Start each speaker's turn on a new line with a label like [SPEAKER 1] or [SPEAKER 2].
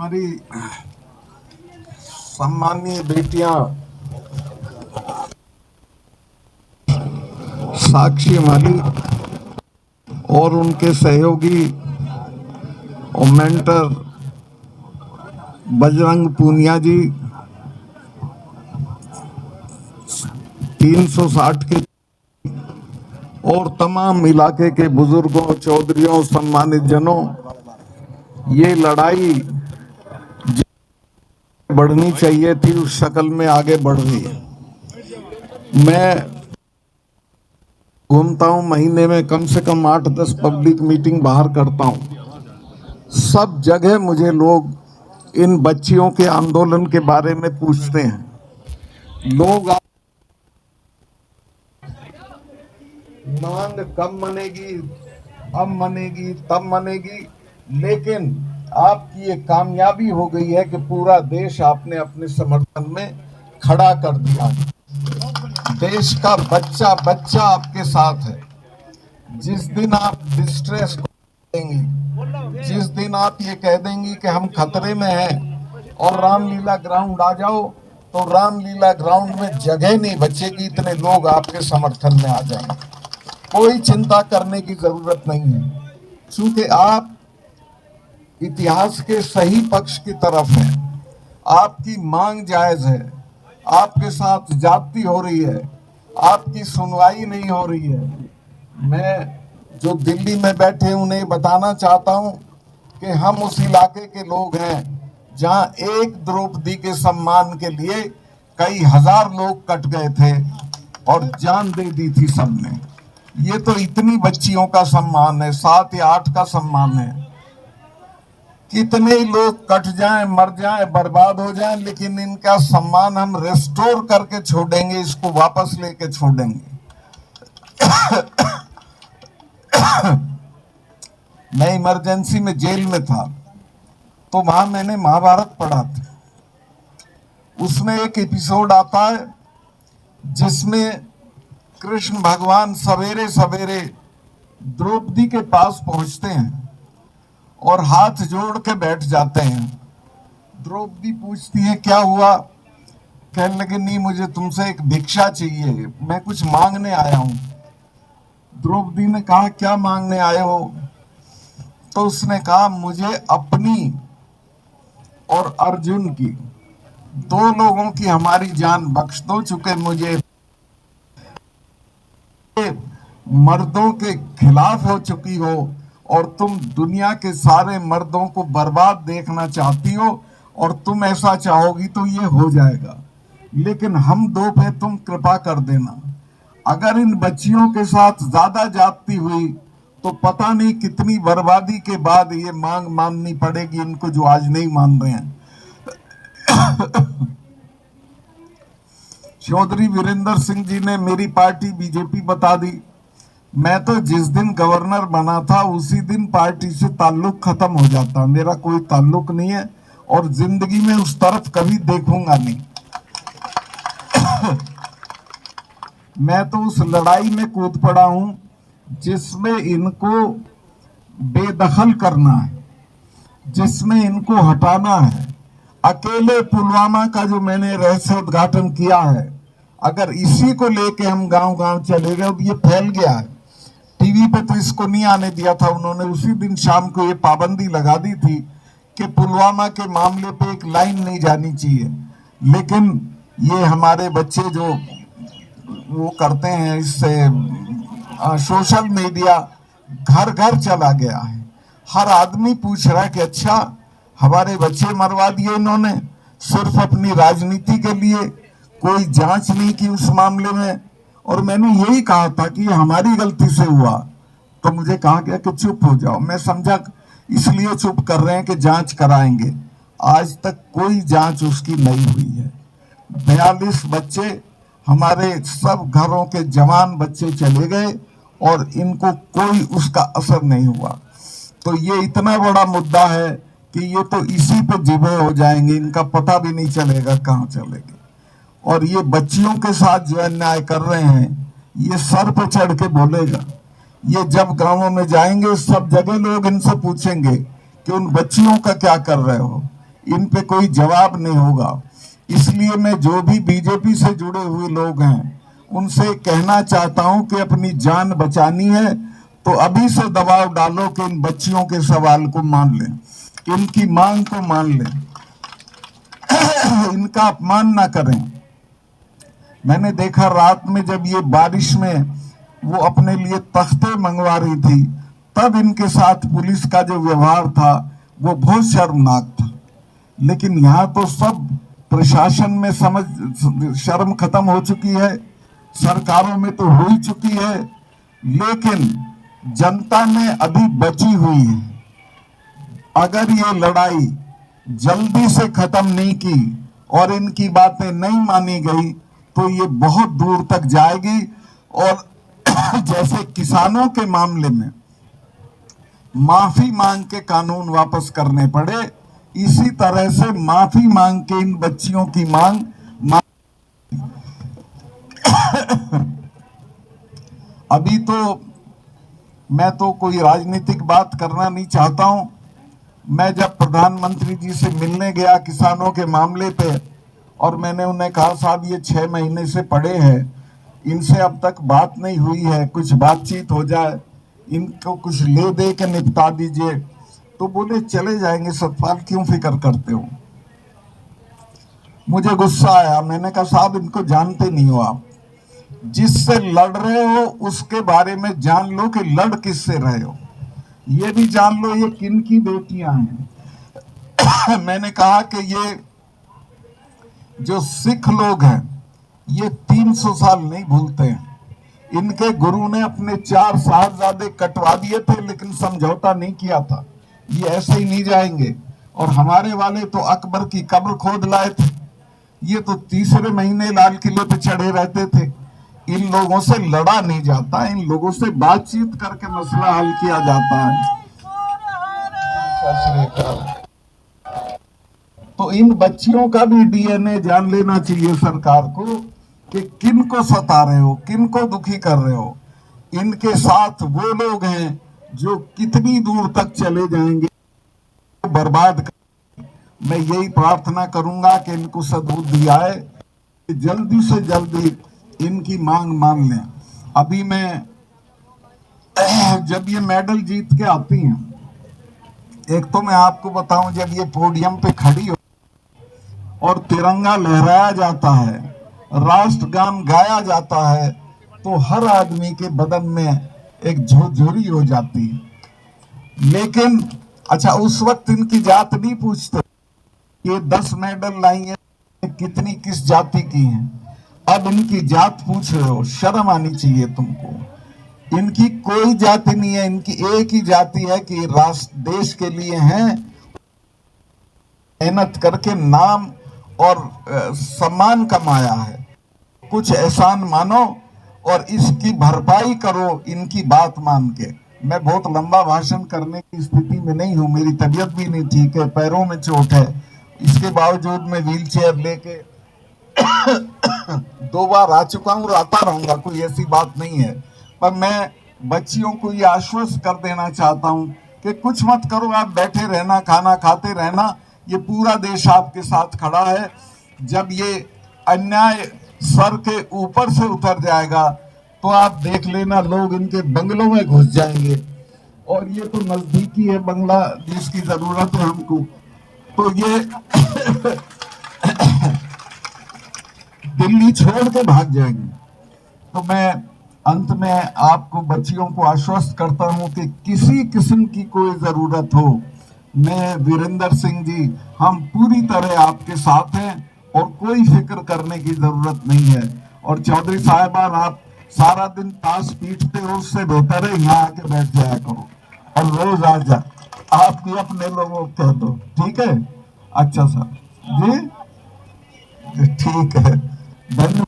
[SPEAKER 1] हमारी सम्मानीय बेटियां साक्षी मालिक और उनके सहयोगी और मेंटर बजरंग पूनिया जी 360 के और तमाम इलाके के बुजुर्गों, चौधरियों, सम्मानित जनों, ये लड़ाई बढ़नी चाहिए थी उस शक्ल में आगे बढ़ रही है। मैं घूमता हूं, महीने में कम से कम 8-10 पब्लिक मीटिंग बाहर करता हूं। सब जगह मुझे लोग इन बच्चियों के आंदोलन के बारे में पूछते हैं। लोग मांग कब मनेगी, अब मनेगी, तब मनेगी, लेकिन आपकी ये कामयाबी हो गई है कि पूरा देश आपने अपने समर्थन में खड़ा कर दिया। देश का बच्चा बच्चा आपके साथ है। जिस दिन आप डिस्ट्रेस देंगी, जिस दिन आप ये कह देंगी कि हम खतरे में हैं और रामलीला ग्राउंड आ जाओ, तो रामलीला ग्राउंड में जगह नहीं बचेगी, इतने लोग आपके समर्थन में आ जाएंगे। कोई चिंता करने की जरूरत नहीं है, क्योंकि आप इतिहास के सही पक्ष की तरफ हैं। आपकी मांग जायज है, आपके साथ जाति हो रही है, आपकी सुनवाई नहीं हो रही है। मैं जो दिल्ली में बैठे उन्हें बताना चाहता हूं कि हम उस इलाके के लोग हैं जहां एक द्रौपदी के सम्मान के लिए कई हजार लोग कट गए थे और जान दे दी थी सबने। ये तो इतनी बच्चियों का सम्मान है, 7 या 8 का सम्मान है। कितने लोग कट जाएं, मर जाएं, बर्बाद हो जाएं, लेकिन इनका सम्मान हम रेस्टोर करके छोड़ेंगे, इसको वापस लेके छोड़ेंगे। मैं इमरजेंसी में जेल में था, तो वहां मैंने महाभारत पढ़ा था। उसमें एक एपिसोड आता है जिसमें कृष्ण भगवान सवेरे सवेरे द्रौपदी के पास पहुंचते हैं और हाथ जोड़ के बैठ जाते हैं। द्रौपदी पूछती है क्या हुआ? कहने लगे नहीं, मुझे तुमसे एक भिक्षा चाहिए, मैं कुछ मांगने आया हूं। द्रौपदी ने कहा क्या मांगने आए हो? तो उसने कहा मुझे अपनी और अर्जुन की, 2 लोगों की हमारी जान बख्श दो, चूंकि मुझे मर्दों के खिलाफ हो चुकी हो और तुम दुनिया के सारे मर्दों को बर्बाद देखना चाहती हो, और तुम ऐसा चाहोगी तो ये हो जाएगा, लेकिन हम 2 पे तुम कृपा कर देना। अगर इन बच्चियों के साथ ज्यादा जाती हुई तो पता नहीं कितनी बर्बादी के बाद ये मांग माननी पड़ेगी इनको, जो आज नहीं मान रहे हैं। चौधरी वीरेंद्र सिंह जी ने मेरी पार्टी बीजेपी बता दी। मैं तो जिस दिन गवर्नर बना था उसी दिन पार्टी से ताल्लुक खत्म हो जाता। मेरा कोई ताल्लुक नहीं है और जिंदगी में उस तरफ कभी देखूंगा नहीं। मैं तो उस लड़ाई में कूद पड़ा हूं जिसमें इनको बेदखल करना है, जिसमें इनको हटाना है। अकेले पुलवामा का जो मैंने रहस्य उद्घाटन किया है, अगर इसी को लेके हम गांव गांव चले गए, ये फैल गया है। टीवी पे तो इसको नहीं आने दिया था उन्होंने, उसी दिन शाम को ये पाबंदी लगा दी थी कि पुलवामा के मामले पे एक लाइन नहीं जानी चाहिए। लेकिन ये हमारे बच्चे जो वो करते हैं, इससे सोशल मीडिया घर घर चला गया है। हर आदमी पूछ रहा है कि अच्छा हमारे बच्चे मरवा दिए इन्होंने सिर्फ अपनी राजनीति के लिए, कोई जांच नहीं की उस मामले में। और मैंने यही कहा था कि हमारी गलती से हुआ, तो मुझे कहा गया कि चुप हो जाओ। मैं समझा इसलिए चुप कर रहे हैं कि जांच कराएंगे। आज तक कोई जांच उसकी नहीं हुई है। 42 बच्चे हमारे सब घरों के जवान बच्चे चले गए और इनको कोई उसका असर नहीं हुआ। तो ये इतना बड़ा मुद्दा है कि ये तो इसी पे जिबे हो जाएंगे, इनका पता भी नहीं चलेगा कहाँ चलेंगे। और ये बच्चियों के साथ जो अन्याय कर रहे हैं, ये सर पे चढ़ के बोलेगा। ये जब गांवों में जाएंगे सब जगह लोग इनसे पूछेंगे कि उन बच्चियों का क्या कर रहे हो। इन पे कोई जवाब नहीं होगा। इसलिए मैं जो भी बीजेपी से जुड़े हुए लोग हैं उनसे कहना चाहता हूं कि अपनी जान बचानी है तो अभी से दबाव डालो कि इन बच्चियों के सवाल को मान लें, इनकी मांग को मान लें, इनका अपमान ना करें। मैंने देखा रात में जब ये बारिश में वो अपने लिए तख्ते मंगवा रही थी, तब इनके साथ पुलिस का जो व्यवहार था वो बहुत शर्मनाक था। लेकिन यहाँ तो सब प्रशासन में समझ शर्म खत्म हो चुकी है, सरकारों में तो हो ही चुकी है, लेकिन जनता में अभी बची हुई है। अगर ये लड़ाई जल्दी से खत्म नहीं की और इनकी बातें नहीं मानी गई तो ये बहुत दूर तक जाएगी। और जैसे किसानों के मामले में माफी मांग के कानून वापस करने पड़े, इसी तरह से माफी मांग के इन बच्चियों की मांग अभी तो मैं तो कोई राजनीतिक बात करना नहीं चाहता हूं। मैं जब प्रधानमंत्री जी से मिलने गया किसानों के मामले पे और मैंने उन्हें कहा साहब ये 6 महीने से पड़े हैं, इनसे अब तक बात नहीं हुई है, कुछ बातचीत हो जाए, इनको कुछ ले दे के निपटा दीजिए। तो बोले चले जाएंगे सतपाल, क्यों फिक्र करते हो। मुझे गुस्सा आया, मैंने कहा साहब इनको जानते नहीं हो आप, जिससे लड़ रहे हो उसके बारे में जान लो कि लड़ किससे रहे हो, ये भी जान लो ये किन की बेटियां हैं। मैंने कहा कि ये जो सिख लोग हैं ये 300 साल नहीं भूलते हैं। इनके गुरु ने अपने 4 साहबजादे कटवा दिए थे लेकिन समझौता नहीं किया था, ये ऐसे ही नहीं जाएंगे। और हमारे वाले तो अकबर की कब्र खोद लाए थे, ये तो तीसरे महीने लाल किले पे चढ़े रहते थे। इन लोगों से लड़ा नहीं जाता, इन लोगों से बातचीत करके मसला हल किया जाता है। तो इन बच्चियों का भी डीएनए जान लेना चाहिए सरकार को कि किन को सता रहे हो, किन को दुखी कर रहे हो। इनके साथ वो लोग हैं जो कितनी दूर तक चले जाएंगे, बर्बाद कर। मैं यही प्रार्थना करूंगा कि इनको सद्बुद्धि आए, जल्दी से जल्दी इनकी मांग मान लें। अभी मैं जब ये मेडल जीत के आती हैं, एक तो मैं आपको बताऊं जब ये पोडियम पे खड़ी हो और तिरंगा लहराया जाता है, राष्ट्रगान गाया जाता है, तो हर आदमी के बदन में एक झुरझुरी हो जाती है। लेकिन अच्छा उस वक्त इनकी जात नहीं पूछते, ये 10 मेडल लाई है कितनी किस जाति की हैं, अब इनकी जात पूछ रहे हो, शर्म आनी चाहिए तुमको। इनकी कोई जाति नहीं है, इनकी एक ही जाति है कि राष्ट्र देश के लिए हैं, मेहनत करके नाम और सम्मान कमाया है। कुछ एहसान मानो और इसकी भरपाई करो इनकी बात मान के। मैं बहुत लंबा भाषण करने की स्थिति में नहीं हूं, मेरी तबीयत भी नहीं ठीक है, पैरों में चोट है, इसके बावजूद मैं व्हीलचेयर लेके 2 बार आ चुका हूं और आता रहूंगा, कोई ऐसी बात नहीं है। पर मैं बच्चियों को ये आश्वस्त कर देना चाहता हूं कि कुछ मत करो, आप बैठे रहना, खाना खाते रहना, ये पूरा देश आपके साथ खड़ा है। जब ये अन्याय सर के ऊपर से उतर जाएगा तो आप देख लेना लोग इनके बंगलों में घुस जाएंगे, और ये तो नजदीकी है बंगला जिसकी जरूरत है हमको, तो ये दिल्ली छोड़ के भाग जाएंगे। तो मैं अंत में आपको बच्चियों को आश्वस्त करता हूं कि किसी किस्म की कोई जरूरत हो, मैं वीरेंद्र सिंह जी हम पूरी तरह आपके साथ हैं और कोई फिक्र करने की जरूरत नहीं है। और चौधरी साहिबान आप सारा दिन ताश पीटते हो, उससे बेहतर है यहाँ आके बैठ जाया करो और रोज आ जा, आप भी अपने लोगों को कह दो, ठीक है। अच्छा सर जी, ठीक है, धन्यवाद।